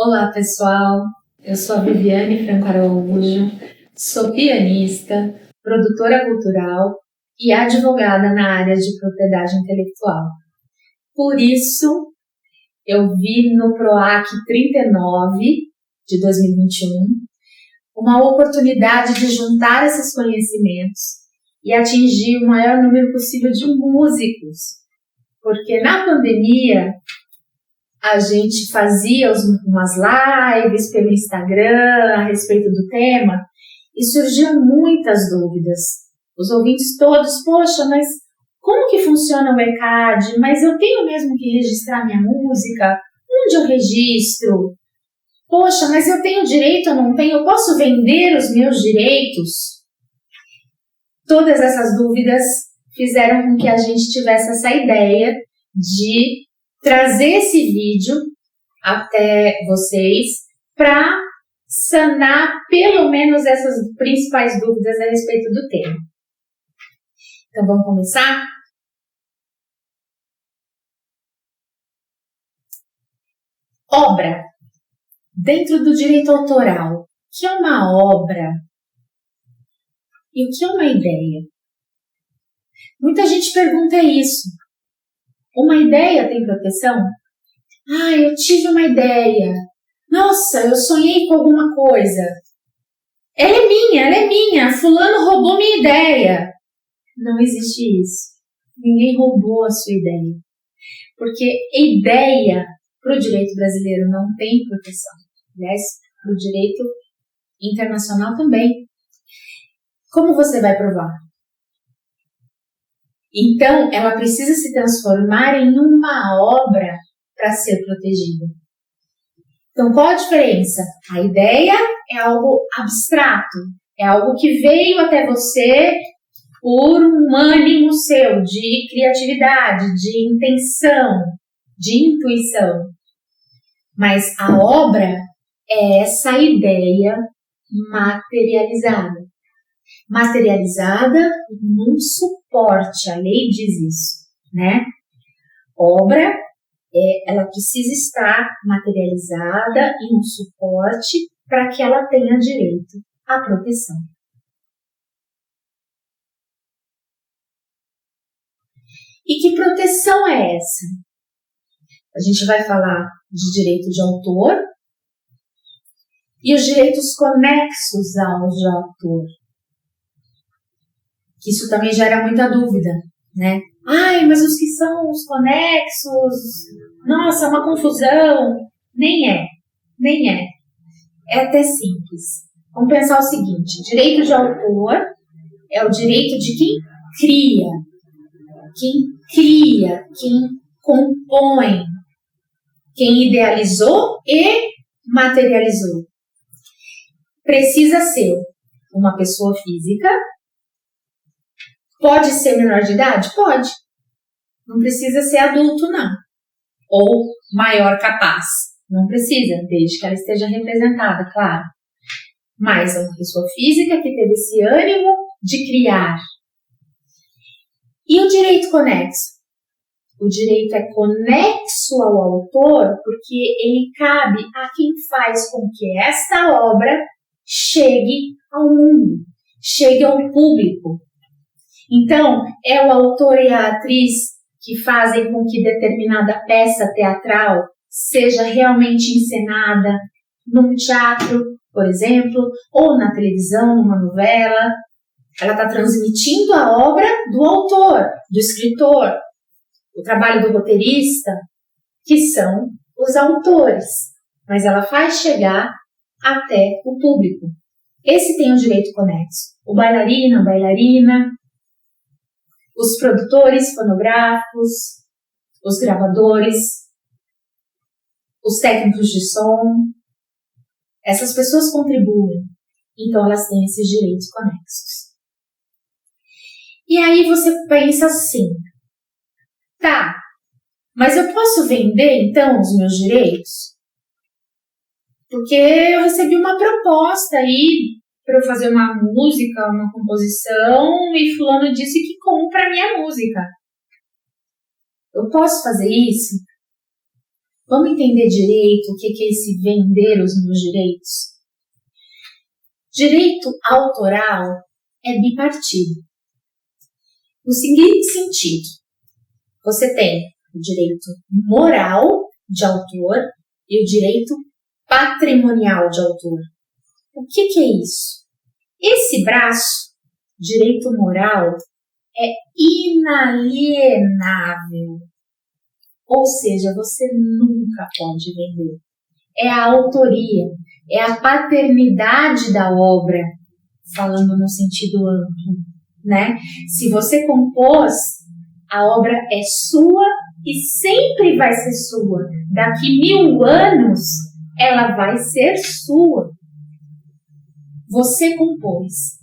Olá, pessoal. Eu sou a Viviane Franco Araújo, sou pianista, produtora cultural e advogada na área de propriedade intelectual. Por isso, eu vi no PROAC 39 de 2021 uma oportunidade de juntar esses conhecimentos e atingir o maior número possível de músicos, porque na pandemia a gente fazia umas lives pelo Instagram a respeito do tema e surgiam muitas dúvidas. Os ouvintes todos, poxa, mas como que funciona o ECAD? Mas eu tenho mesmo que registrar minha música? Onde eu registro? Poxa, mas eu tenho direito ou não tenho? Eu posso vender os meus direitos? Todas essas dúvidas fizeram com que a gente tivesse essa ideia de trazer esse vídeo até vocês para sanar pelo menos essas principais dúvidas a respeito do tema. Então vamos começar? Obra. Dentro do direito autoral, o que é uma obra? E o que é uma ideia? Muita gente pergunta isso. Uma ideia tem proteção? Eu tive uma ideia. Nossa, eu sonhei com alguma coisa. Ela é minha. Fulano roubou minha ideia. Não existe isso. Ninguém roubou a sua ideia. Porque ideia para o direito brasileiro não tem proteção. Aliás, para o direito internacional também. Como você vai provar? Então, ela precisa se transformar em uma obra para ser protegida. Então, qual a diferença? A ideia é algo abstrato, é algo que veio até você por um ânimo seu de criatividade, de intenção, de intuição. Mas a obra é essa ideia materializada. Materializada num suporte, a lei diz isso, né? Obra, ela precisa estar materializada em um suporte para que ela tenha direito à proteção. E que proteção é essa? A gente vai falar de direito de autor e os direitos conexos aos de autor. Que isso também gera muita dúvida, né? Mas os que são os conexos, nossa, é uma confusão. Nem é. É até simples. Vamos pensar o seguinte, direito de autor é o direito de quem cria, quem compõe, quem idealizou e materializou. Precisa ser uma pessoa física. Pode ser menor de idade? Pode. Não precisa ser adulto, não. Ou maior capaz. Não precisa, desde que ela esteja representada, claro. Mas é uma pessoa física que teve esse ânimo de criar. E o direito conexo? O direito é conexo ao autor porque ele cabe a quem faz com que esta obra chegue ao mundo, chegue ao público. Então, é o autor e a atriz que fazem com que determinada peça teatral seja realmente encenada num teatro, por exemplo, ou na televisão, numa novela. Ela está transmitindo a obra do autor, do escritor, o trabalho do roteirista, que são os autores. Mas ela faz chegar até o público. Esse tem o direito conexo. O bailarino, a bailarina, os produtores fonográficos, os gravadores, os técnicos de som, essas pessoas contribuem, então elas têm esses direitos conexos. E aí você pensa assim, tá, mas eu posso vender então os meus direitos? Porque eu recebi uma proposta aí para eu fazer uma música, uma composição, e fulano disse que compra a minha música. Eu posso fazer isso? Vamos entender direito o que é esse vender os meus direitos? Direito autoral é bipartido. No seguinte sentido, você tem o direito moral de autor e o direito patrimonial de autor. O que é isso? Esse braço, direito moral, é inalienável. Ou seja, você nunca pode vender. É a autoria, é a paternidade da obra, falando no sentido amplo, né? Se você compôs, a obra é sua e sempre vai ser sua. Daqui 1000 anos, ela vai ser sua. Você compôs.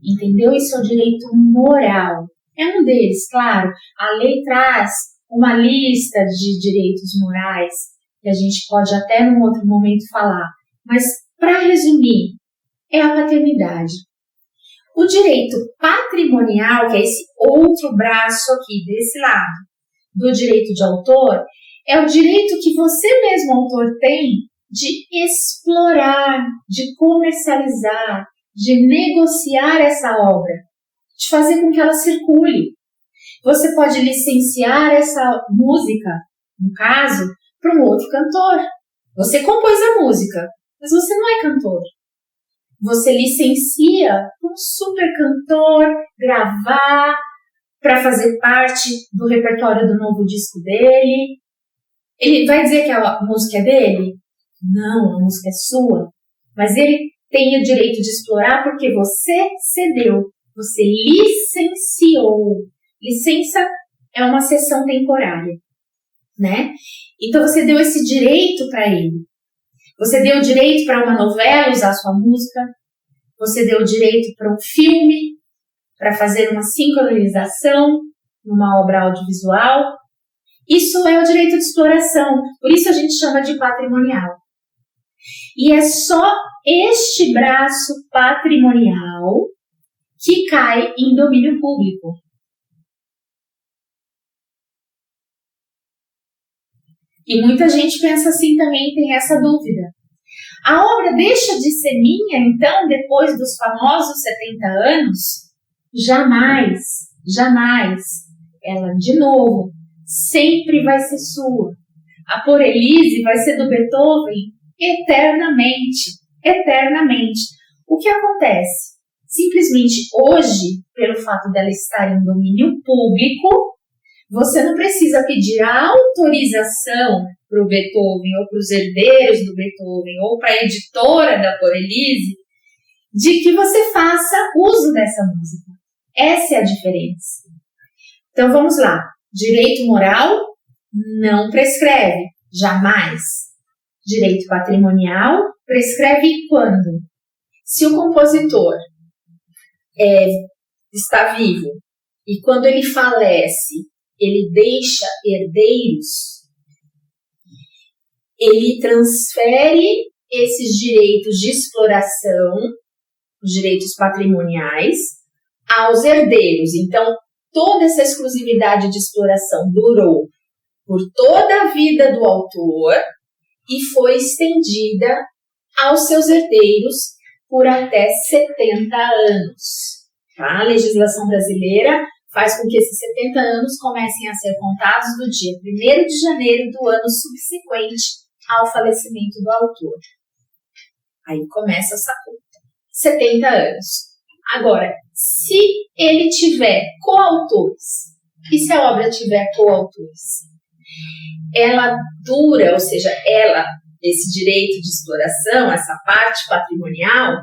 Entendeu? Isso é o direito moral. É um deles, claro. A lei traz uma lista de direitos morais que a gente pode até num outro momento falar. Mas, para resumir, é a paternidade. O direito patrimonial, que é esse outro braço aqui, desse lado, do direito de autor, é o direito que você mesmo, autor, tem de explorar, de comercializar, de negociar essa obra, de fazer com que ela circule. Você pode licenciar essa música, no caso, para um outro cantor. Você compôs a música, mas você não é cantor. Você licencia um super cantor gravar para fazer parte do repertório do novo disco dele. Ele vai dizer que a música é dele? Não, a música é sua. Mas ele tem o direito de explorar porque você cedeu, você licenciou. Licença é uma cessão temporária, né? Então você deu esse direito para ele. Você deu o direito para uma novela usar sua música. Você deu o direito para um filme, para fazer uma sincronização numa obra audiovisual. Isso é o direito de exploração. Por isso a gente chama de patrimonial. E é só este braço patrimonial que cai em domínio público. E muita gente pensa assim também, tem essa dúvida. A obra deixa de ser minha, então, depois dos famosos 70 anos? Jamais, jamais. Ela, de novo, sempre vai ser sua. A Por Elise vai ser do Beethoven eternamente, eternamente. O que acontece? Simplesmente hoje, pelo fato dela estar em domínio público, você não precisa pedir a autorização para o Beethoven ou para os herdeiros do Beethoven ou para a editora da Por Elise de que você faça uso dessa música. Essa é a diferença. Então vamos lá. Direito moral não prescreve, jamais. Direito patrimonial prescreve quando? Se o compositor está vivo e quando ele falece, ele deixa herdeiros, ele transfere esses direitos de exploração, os direitos patrimoniais, aos herdeiros. Então, toda essa exclusividade de exploração durou por toda a vida do autor e foi estendida aos seus herdeiros por até 70 anos. Tá? A legislação brasileira faz com que esses 70 anos comecem a ser contados do dia 1º de janeiro do ano subsequente ao falecimento do autor. Aí começa essa conta. 70 anos. Agora, se ele tiver coautores, e se a obra tiver coautores? Ela dura, ou seja, esse direito de exploração, essa parte patrimonial,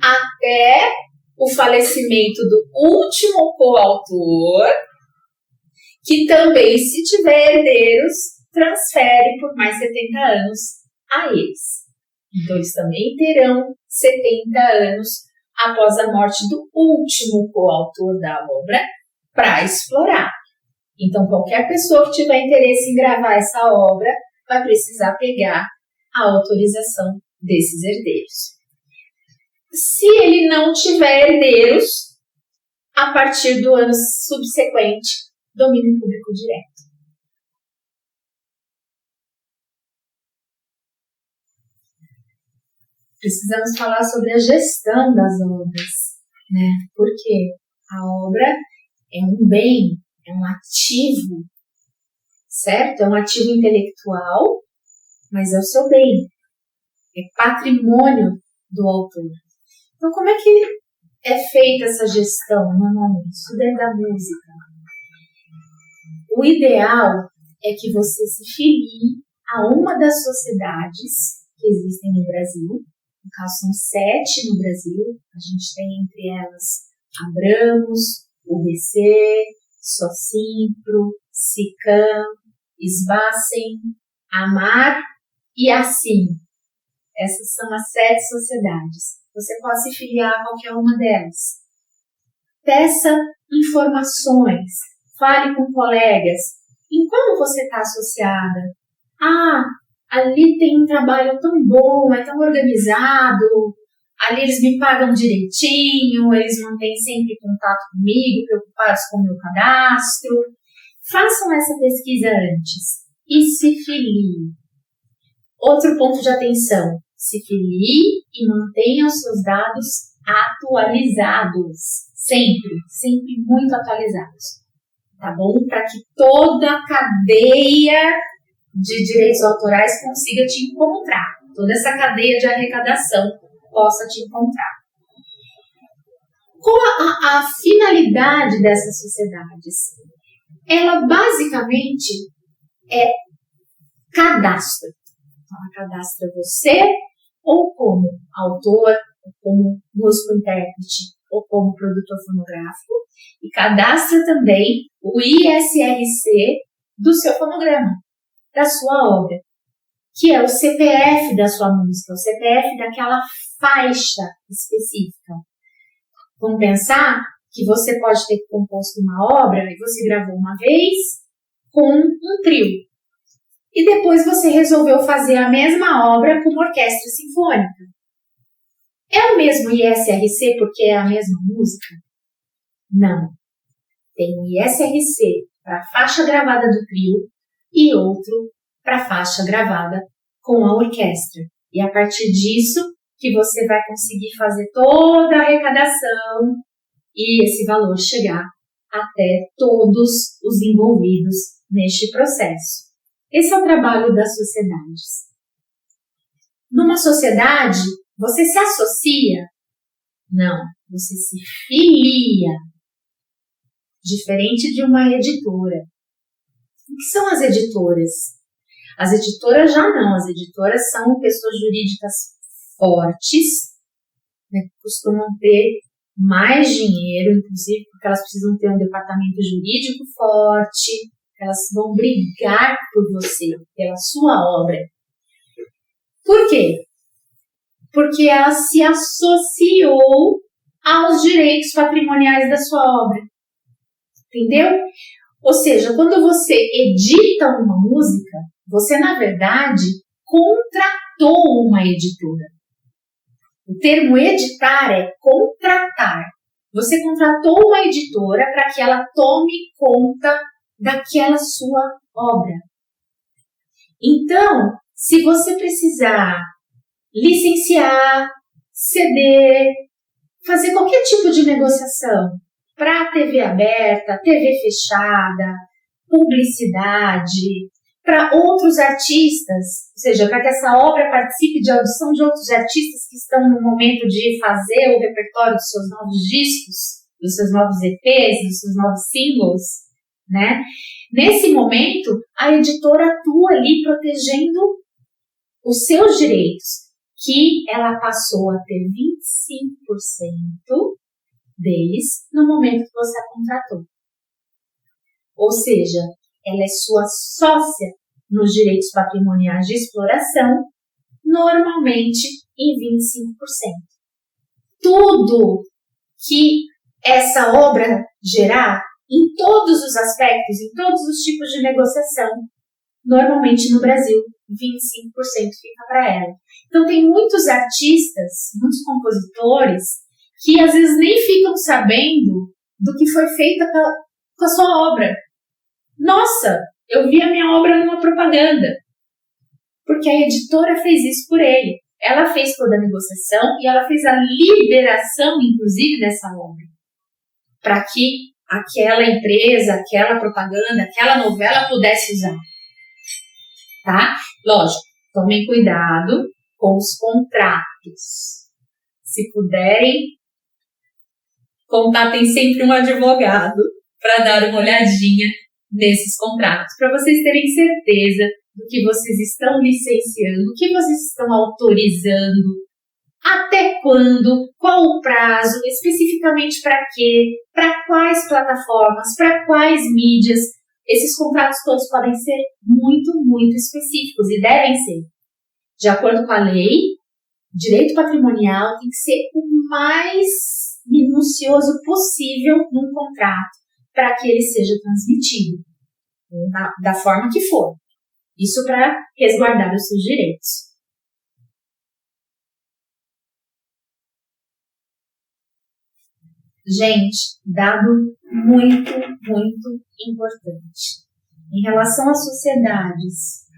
até o falecimento do último coautor, que também, se tiver herdeiros, transfere por mais 70 anos a eles. Então, eles também terão 70 anos após a morte do último coautor da obra para explorar. Então, qualquer pessoa que tiver interesse em gravar essa obra vai precisar pegar a autorização desses herdeiros. Se ele não tiver herdeiros, a partir do ano subsequente, domínio público direto. precisamos falar sobre a gestão das obras, né? Porque a obra é um bem, é um ativo, certo? É um ativo intelectual, mas é o seu bem, é patrimônio do autor. Então, como é que é feita essa gestão normalmente? Isso dentro da música. O ideal é que você se filie a uma das sociedades que existem no Brasil. No caso, são 7 no Brasil. A gente tem entre elas Abramos, UBC, Socimpro, SICAM, SBACEN, AMAR e ASSIM. Essas são as 7 sociedades. Você pode se filiar a qualquer uma delas. Peça informações, fale com colegas. Em como você está associada? Ah, ali tem um trabalho tão bom, é tão organizado, ali eles me pagam direitinho, eles mantêm sempre contato comigo, preocupados com o meu cadastro. Façam essa pesquisa antes e se filie. Outro ponto de atenção, se filie e mantenha os seus dados atualizados, sempre muito atualizados, tá bom? Para que toda a cadeia de direitos autorais consiga te encontrar, toda essa cadeia de arrecadação possa te encontrar. Qual a finalidade dessas sociedades? Ela basicamente é cadastro. Então, ela cadastra você ou como autor, ou como músico-intérprete, ou como produtor fonográfico, e cadastra também o ISRC do seu fonograma, da sua obra, que é o CPF da sua música, o CPF daquela faixa específica. Vamos pensar que você pode ter composto uma obra e você gravou uma vez com um trio. E depois você resolveu fazer a mesma obra com uma orquestra sinfônica. É o mesmo ISRC porque é a mesma música? Não. Tem um ISRC para a faixa gravada do trio e outro para a faixa gravada com a orquestra. E a partir disso que você vai conseguir fazer toda a arrecadação e esse valor chegar até todos os envolvidos neste processo. Esse é o trabalho das sociedades. Numa sociedade, você se associa? Não, você se filia. Diferente de uma editora. O que são as editoras? As editoras já não. As editoras são pessoas jurídicas fortes, né, que costumam ter mais dinheiro, inclusive porque elas precisam ter um departamento jurídico forte, elas vão brigar por você, pela sua obra. Por quê? Porque ela se associou aos direitos patrimoniais da sua obra. Entendeu? Ou seja, quando você edita uma música, você, na verdade, contratou uma editora. O termo editar é contratar. Você contratou uma editora para que ela tome conta daquela sua obra. Então, se você precisar licenciar, ceder, fazer qualquer tipo de negociação para TV aberta, TV fechada, publicidade, para outros artistas, ou seja, para que essa obra participe de audição de outros artistas que estão no momento de fazer o repertório dos seus novos discos, dos seus novos EPs, dos seus novos singles, né? Nesse momento, a editora atua ali protegendo os seus direitos, que ela passou a ter 25% deles no momento que você a contratou. Ou seja, ela é sua sócia nos direitos patrimoniais de exploração, normalmente em 25%. Tudo que essa obra gerar, em todos os aspectos, em todos os tipos de negociação, normalmente no Brasil, 25% fica para ela. Então tem muitos artistas, muitos compositores, que às vezes nem ficam sabendo do que foi feito com a sua obra. Nossa, eu vi a minha obra numa propaganda. Porque a editora fez isso por ele. ela fez toda a negociação e ela fez a liberação, inclusive, dessa obra, para que aquela empresa, aquela propaganda, aquela novela pudesse usar, tá? Lógico, tomem cuidado com os contratos. Se puderem, contatem sempre um advogado para dar uma olhadinha nesses contratos, para vocês terem certeza do que vocês estão licenciando, o que vocês estão autorizando, até quando, qual o prazo, especificamente para quê, para quais plataformas, para quais mídias. Esses contratos todos podem ser muito, muito específicos e devem ser. De acordo com a lei, direito patrimonial tem que ser o mais minucioso possível num contrato para que ele seja transmitido, da forma que for. Isso para resguardar os seus direitos. Gente, dado muito, muito importante. Em relação às sociedades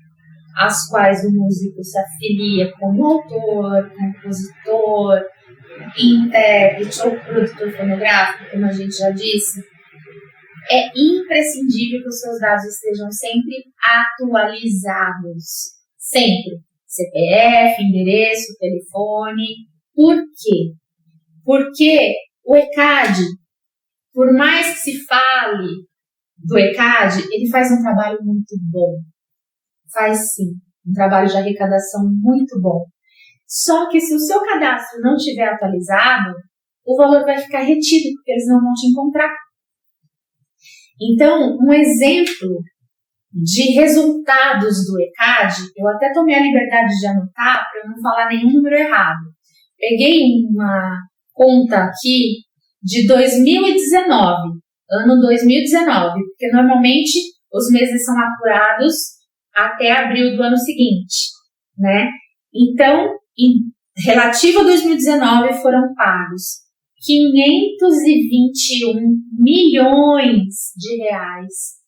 às quais o músico se afilia como autor, compositor, intérprete ou produtor fonográfico, como a gente já disse, é imprescindível que os seus dados estejam sempre atualizados. Sempre. CPF, endereço, telefone. Por quê? Porque o ECAD, por mais que se fale do ECAD, ele faz um trabalho muito bom. Faz sim, um trabalho de arrecadação muito bom. Só que se o seu cadastro não estiver atualizado, o valor vai ficar retido, porque eles não vão te encontrar. Então, um exemplo de resultados do ECAD, eu até tomei a liberdade de anotar para eu não falar nenhum número errado. Peguei uma conta aqui de 2019, ano 2019, porque normalmente os meses são apurados até abril do ano seguinte, né? Então, relativo a 2019, foram pagos 521 milhões de reais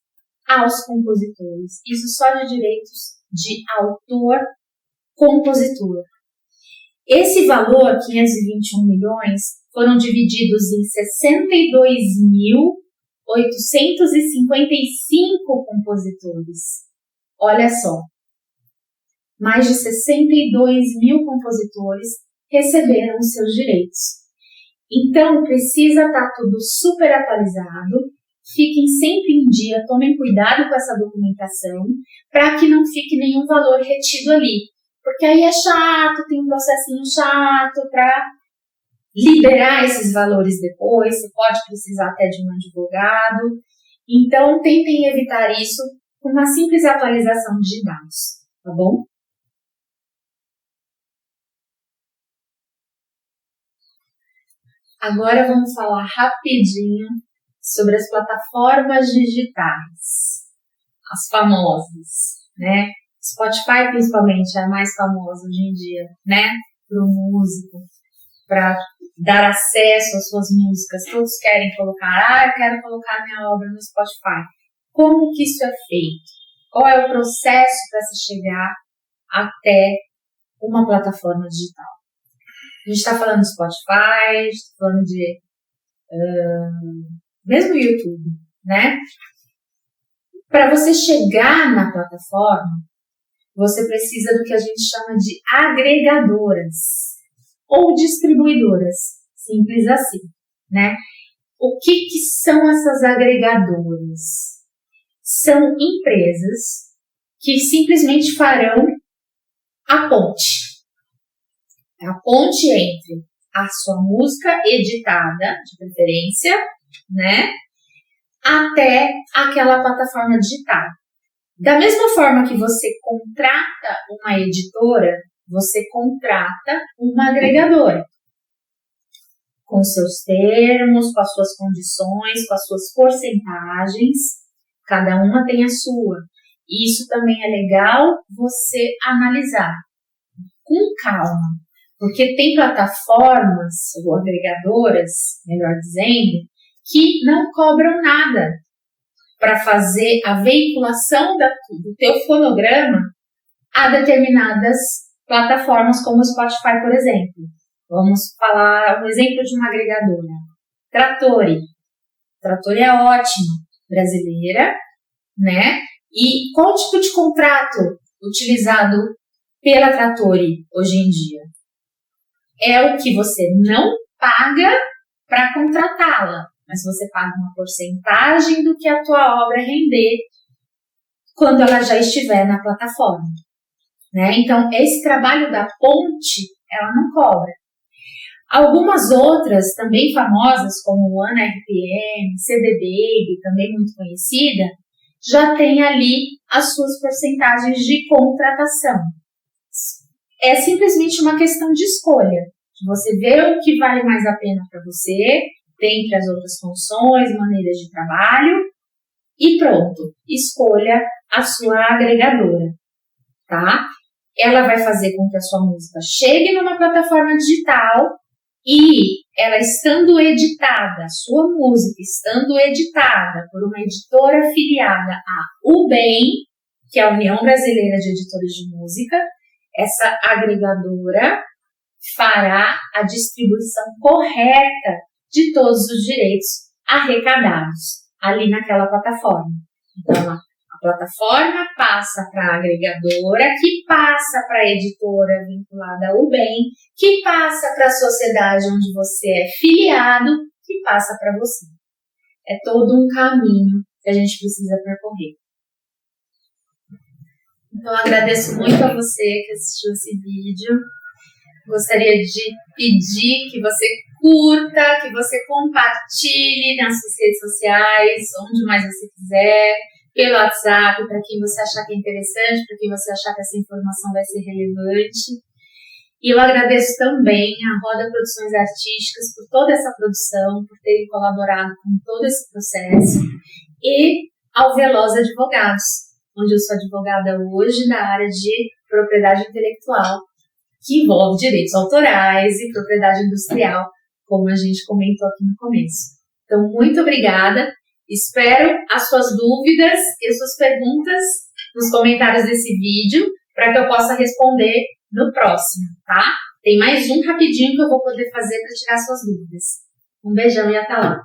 aos compositores. Isso só de direitos de autor-compositor. Esse valor, 521 milhões, foram divididos em 62.855 compositores. Olha só, mais de 62 mil compositores receberam os seus direitos. Então, precisa estar tudo super atualizado. Fiquem sempre em dia, tomem cuidado com essa documentação, para que não fique nenhum valor retido ali. Porque aí é chato, tem um processinho chato para liberar esses valores depois, você pode precisar até de um advogado. Então, tentem evitar isso com uma simples atualização de dados, tá bom? Agora vamos falar rapidinho sobre as plataformas digitais, as famosas, né? Spotify, principalmente, é a mais famosa hoje em dia, né? Para o músico, para dar acesso às suas músicas. Todos querem colocar, eu quero colocar minha obra no Spotify. Como que isso é feito? Qual é o processo para se chegar até uma plataforma digital? A gente está falando de Spotify, a gente está falando de mesmo YouTube, né? Para você chegar na plataforma, você precisa do que a gente chama de agregadoras ou distribuidoras, simples assim, né? O que são essas agregadoras? São empresas que simplesmente farão a ponte entre a sua música editada, de preferência, né, até aquela plataforma digital. Da mesma forma que você contrata uma editora, você contrata uma agregadora, com seus termos, com as suas condições, com as suas porcentagens, cada uma tem a sua. Isso também é legal você analisar com calma, porque tem plataformas ou agregadoras, melhor dizendo, que não cobram nada para fazer a veiculação do teu fonograma a determinadas plataformas como o Spotify, por exemplo. Vamos falar um exemplo de uma agregadora. Trattori. Trattori é ótima, brasileira, né? E qual tipo de contrato utilizado pela Trattori hoje em dia? É o que você não paga para contratá-la, mas você paga uma porcentagem do que a tua obra render quando ela já estiver na plataforma, né? Então, esse trabalho da ponte, ela não cobra. Algumas outras, também famosas, como o AnaRPM, CD Baby, também muito conhecida, já tem ali as suas porcentagens de contratação. É simplesmente uma questão de escolha. Você vê o que vale mais a pena para você, dentre as outras funções, maneiras de trabalho, e pronto, escolha a sua agregadora, tá? Ela vai fazer com que a sua música chegue numa plataforma digital e ela estando editada, a sua música estando editada por uma editora afiliada à UBEM, que é a União Brasileira de Editores de Música, essa agregadora fará a distribuição correta de todos os direitos arrecadados ali naquela plataforma. Então, a plataforma passa para a agregadora, que passa para a editora vinculada ao UBEM, que passa para a sociedade onde você é filiado, que passa para você. É todo um caminho que a gente precisa percorrer. Então, agradeço muito a você que assistiu esse vídeo. Gostaria de pedir que você curta, que você compartilhe nas suas redes sociais, onde mais você quiser, pelo WhatsApp, para quem você achar que é interessante, para quem você achar que essa informação vai ser relevante. E eu agradeço também à Roda Produções Artísticas por toda essa produção, por terem colaborado com todo esse processo, e ao Veloz Advogados, onde eu sou advogada hoje na área de propriedade intelectual, que envolve direitos autorais e propriedade industrial, como a gente comentou aqui no começo. Então, muito obrigada. Espero as suas dúvidas e suas perguntas nos comentários desse vídeo, para que eu possa responder no próximo, tá? Tem mais um rapidinho que eu vou poder fazer para tirar suas dúvidas. Um beijão e até lá!